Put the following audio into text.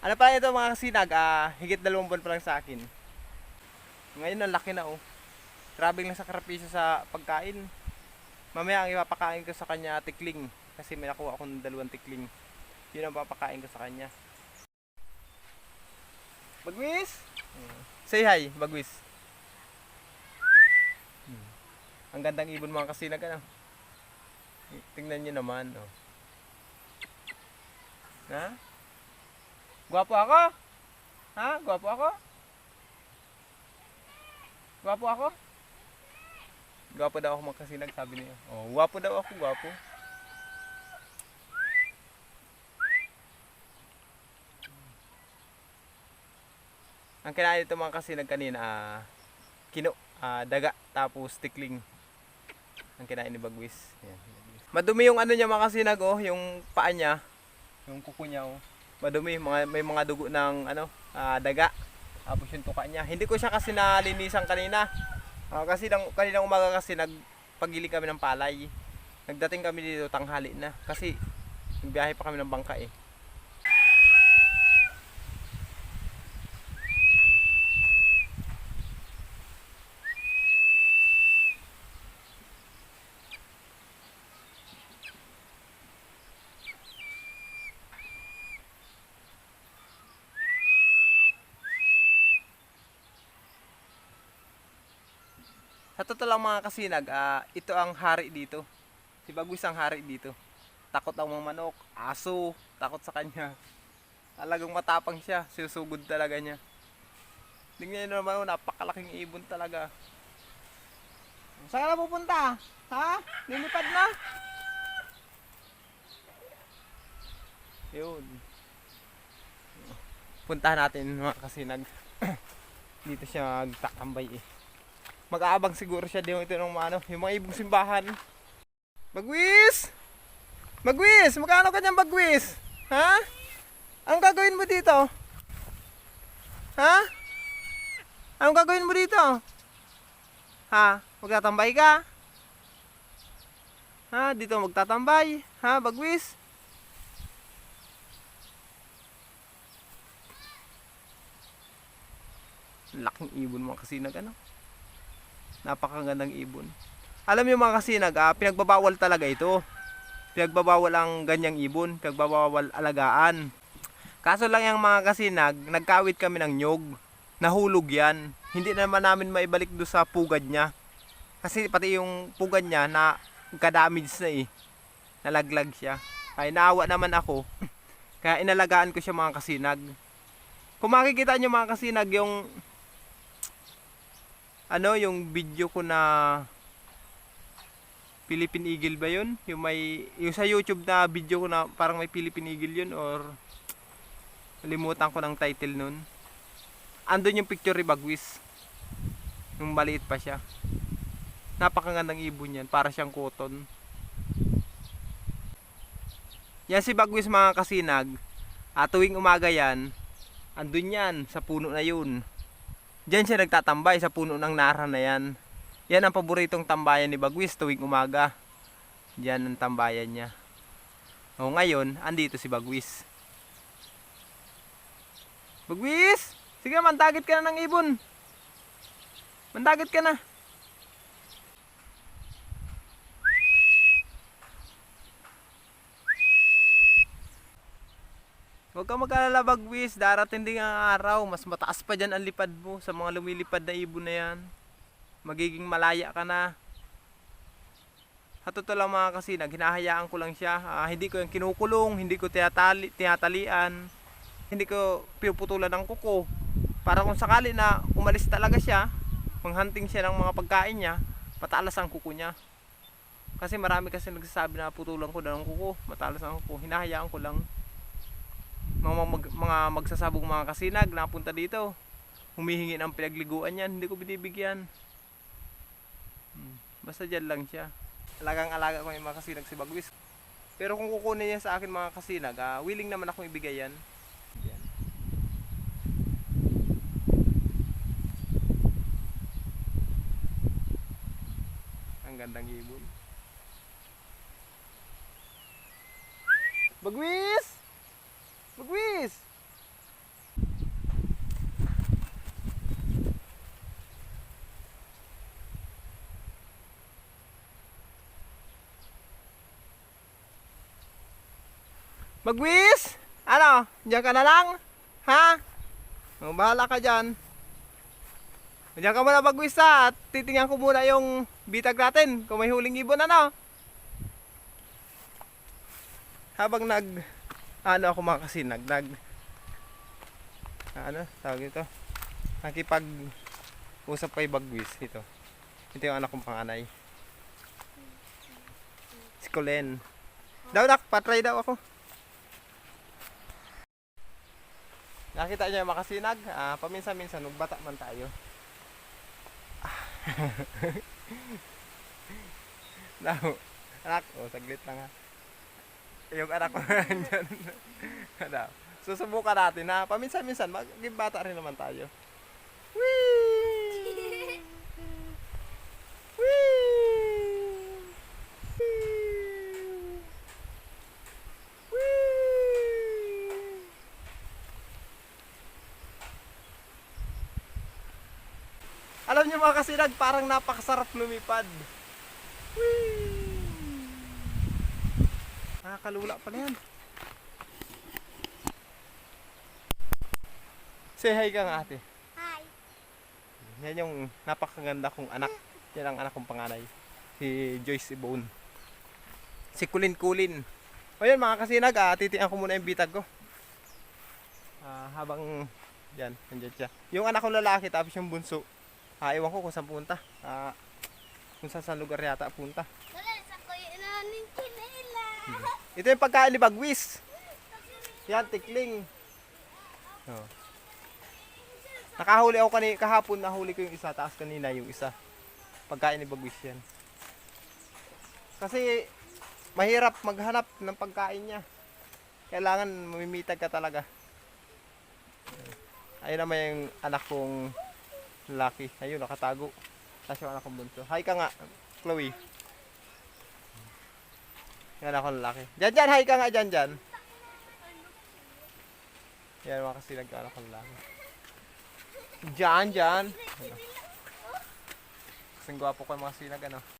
Ano pa ito mga kasinag, higit 2 buwan pa lang sa akin. Ngayon ang laki na oh. Grabe lang sa karapisyo sa pagkain. Mamaya ang ipapakain ko sa kanya tikling. Kasi may nakuha akong 2 tikling. Yun ang papakain ko sa kanya. Bagwis! Say hi, Bagwis. Ang gandang ibon mga kasinag ano. Tingnan nyo naman oh. Ha? Gwapo ako? Ha? Gwapo ako? Gwapo ako? Gwapo daw ako mga kasinag, sabi niya. Oh, gwapo daw ako, gwapo. Ang kinain ito mga kasinag kanina, daga, tapos tikling. Ang kinain ni Bagwis. Yan. Madumi yung ano niya mga kasinag, oh, yung paa niya, yung kuko niya, oh. Madumi, may mga dugo ng daga. Tapos yung tuka niya. Hindi ko siya kasi nalinisan kanina. Kasi kaninang umaga kasi nagpagili kami ng palay. Nagdating kami dito tanghali na. Kasi nagbiyahe pa kami ng bangka eh. Sa totoo lang mga kasinag, ito ang hari dito. Si Bagwis ang hari dito. Takot ang mga manok, aso, takot sa kanya. Talagang matapang siya, susugod talaga niya. Tingnan niyo naman, napakalaking ibon talaga. Saan ka na pupunta? Ha? Lilipad na? Yun. Puntahan natin mga kasinag. Dito siya magtatambay eh. Mag-aabang siguro siya dito ng yung mga ibong simbahan. Bagwis! Bagwis! Magkano kanyang bagwis? Ha? Anong gagawin mo dito? Ha? Anong gagawin mo dito? Ha? Magtatambay ka? Ha? Dito magtatambay? Ha? Bagwis? Laking ibon mga kasinag ano? Napakagandang ibon. Alam niyo mga kasinag, pinagbabawal talaga ito. Pinagbabawal ang ganyang ibon, pinagbabawal alagaan. Kaso lang yung mga kasinag, nagkawit kami ng nyog. Nahulog yan. Hindi naman namin maibalik do sa pugad niya. Kasi pati yung pugad niya na kadamage na eh. Nalaglag siya. Kaya naawa naman ako. Kaya inalagaan ko siya mga kasinag. Kung makikita niyo mga kasinag yung yung video ko na Philippine Eagle ba yun? Yung sa YouTube na video ko na parang may Philippine Eagle yun or nalimutan ko ng title nun. Andun yung picture ni Bagwis. Yung maliit pa siya. Napakagandang ibon yan. Para siyang cotton. Yan si Bagwis mga kasinag. Tuwing umaga yan, andun yan sa puno na yun. Diyan siya nagtatambay sa puno ng nara na yan. Yan ang paboritong tambayan ni Bagwis tuwing umaga. Diyan ang tambayan niya. O ngayon, andito si Bagwis. Bagwis! Sige, mandagit ka na ng ibon. Mandagit ka na. Huwag kang mag-alala Bagwis, darating din ang araw, mas mataas pa dyan ang lipad mo sa mga lumilipad na ibon na yan. Magiging malaya ka na. At totoo lang mga kasinag, hinahayaan ko lang siya. Hindi ko yung kinukulong, hindi ko tinatalian, hindi ko pinuputulan ng kuko. Para kung sakali na umalis talaga siya, manghunting siya ng mga pagkain niya, matalas ang kuko niya. Kasi marami kasi nagsasabi na putulan ko na ng kuko, matalas ang kuko. Hinahayaan ko lang. Mga magsasabong mga kasinag napunta dito, humihingi ng pinagliguan yan, hindi ko binibigyan. Basta dyan lang siya. Alagang alaga ko yung mga kasinag si Bagwis. Pero kung kukunin niya sa akin mga kasinag, willing naman akong ibigay yan. Yan. Ang gandang ibon. Bagwis! Bagwis! Bagwis! Ano? Diyan ka na lang? Ha? Bahala ka dyan. Diyan ka muna bagwis ha. At titingnan ko muna yung bitag natin. Kung may huling ibon ano. Habang ano ako mga kasinag, ano, tawag ito? Nakipag-usap kay bagwis. Ito yung anak kong panganay. Si Colleen. Daw nak, patry daw ako. Nakita niyo yung makasinag? Paminsan-minsan, magbata man tayo. Daw, anak, saglit lang ha. Yung anak ko nandyan. Daw. Susubukan natin ha. Paminsan-minsan, magbata rin naman tayo. Whee! Alam niyo mga kasinag, parang napakasarap lumipad. Whee! Nakakalula pala yan. Say hi ka nga ate. Hi. Yan yung napakaganda kong anak. Yan ang anak kong panganay. Si Joyce Ibon. Si Kulin. O yun mga kasinag, titian ko muna yung bitag ko. Habang yan, nandiyan siya. Yung anak kong lalaki tapos yung bunso. Ewan ko kung saan punta. Kung saan lugar yata punta. Ito yung pagkain ni Bagwis. Yan, tikling. Oh. Nakahuli ako kahapon, nahuli ko yung isa, taas kanina yung isa. Pagkain ni Bagwis yan. Kasi mahirap maghanap ng pagkain niya. Kailangan mamimitag ka talaga. Ayun naman yung anak kong lalaki. Ayun, nakatago. Tapos yung anak kong bunso. Hi ka nga, Chloe. Yung anak kong lalaki. Dyan, hi ka nga dyan. Yan mga kasinag yung anak kong lalaki. Dyan. Kasing gwapo ko yung mga sinag, ano.